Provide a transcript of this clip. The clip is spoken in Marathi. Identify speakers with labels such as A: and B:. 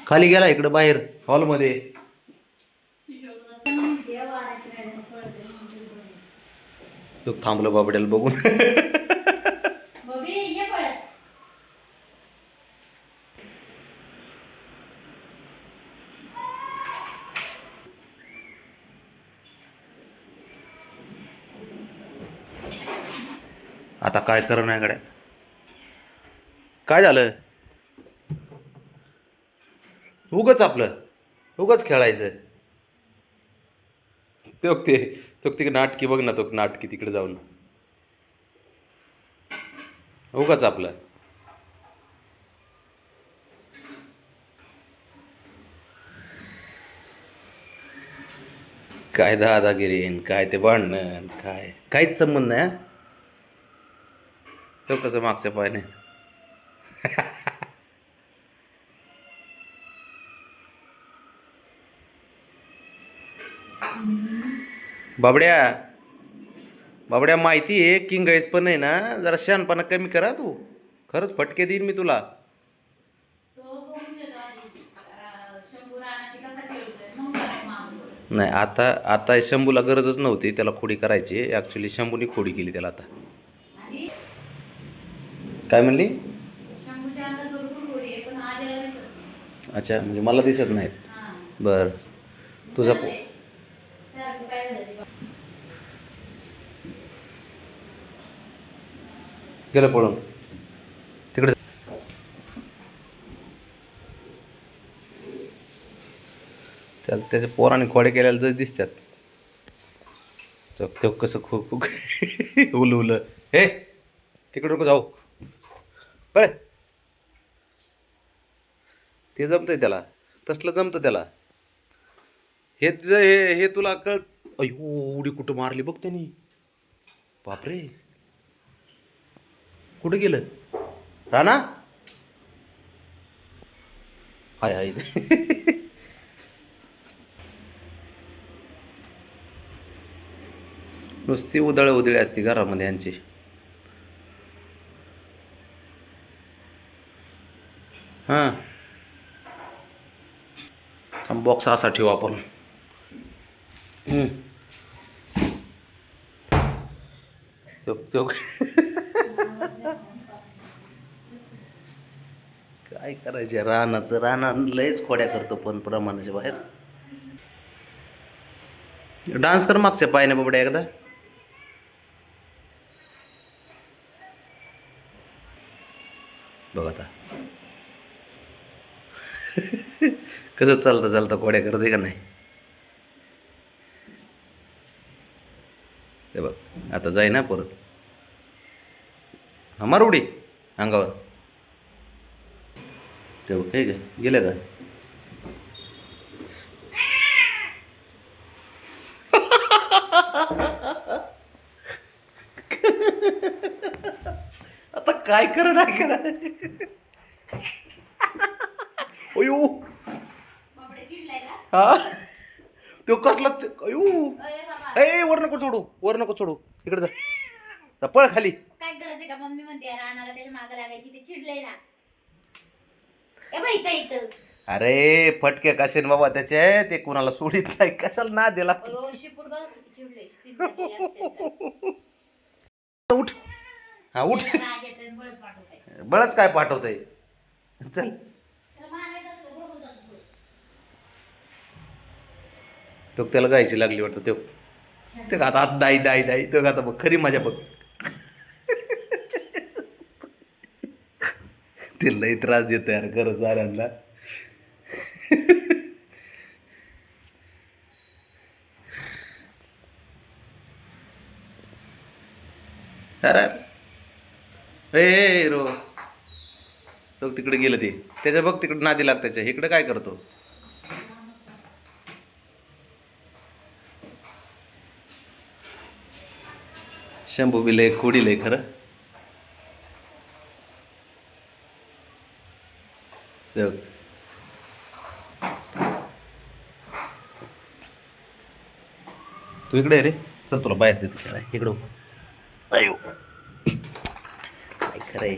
A: खाली गेला इकडं बाहेर हॉलमध्ये. तो थांबलं बाबड्याला बघून. आता काय कर नाही गड्या. काय झालं? उगच आपलं उगच खेळायचं. ते नाटकी बघ ना, तो नाटकी तिकडे जाऊन उगाच आपलं. काय दादागिरी काय ते भांडणं काय काहीच संबंध नाही. तो कसं मागच्या पायाने. बाबड्या बाबड्या माहिती आहे किंग गाईस पण आहे ना, जरा शहाणपणा कमी करा तू. खरंच फटके देईन मी तुला. नाही आता आता शंभूला गरजच नव्हती त्याला खोडी करायची. ॲक्च्युली शंभूने खोडी केली त्याला. आता काय म्हणली? अच्छा म्हणजे मला दिसत नाहीत. बर तुझा गेलं पळून तिकडे. त्याला त्याच्या पोराने खोडे केलेले तर दिसतात. तो कसं खूप उलं हे तिकडे नको जाऊ. कळे ते जमतंय त्याला, तसलं जमतं त्याला. हे तुला कळ. अयो उडी कुठं मारली बघ त्यांनी. बापरे कुठं गेलं राणा? हाय हाय. नुसती उधळी असते घरामध्ये यांची. हां बॉक्स असा ठेवू आपण. तो काय करायचे रानाचं. राना लयच खोड्या करतो पण प्रमाणाच्या बाहेर. डान्स कर मागच्या पायाने बाबड्या एकदा. बघ आता कसं चालतं खोड्या करते का नाही. ते बघ आता जाई ना परत. मार उडी अंगावर. ते बघ काय गेलं का? आता काय कर नाही करा. अयो हा तो कसला. अयो ए वर नको सोडू इकडे जा पळ खाली.
B: काय करायचं का? मम्मी म्हणते रानाला त्याच्या मागे लागायची, ते चिडलंय ना. ए बाई इथं
A: अरे फटके कसेन बाबा त्याचे. ते कुणाला सोडित नाही. कशाला ना दिला.
B: शिपूट बघ चिडलंय.
A: उठ हा उठ. बळच काय पाठवतंय. चल तो त्याला गायची लागली वाटतं. ते आता आता दाई तो आता बघ खरी माझ्या बघ. ते लई त्रास देतो यार खरं साऱ्यांना. अरे ए रो तो तिकडे गेलं. ते त्याच्या बघ तिकडे नादी लाग त्याच्या. इकडे काय करतो. शंभू बी लय खोडी लय खरं. तू इकडे रे. चल तुला बाहेर देतो खेळाय इकडं. अयो काय खरंय.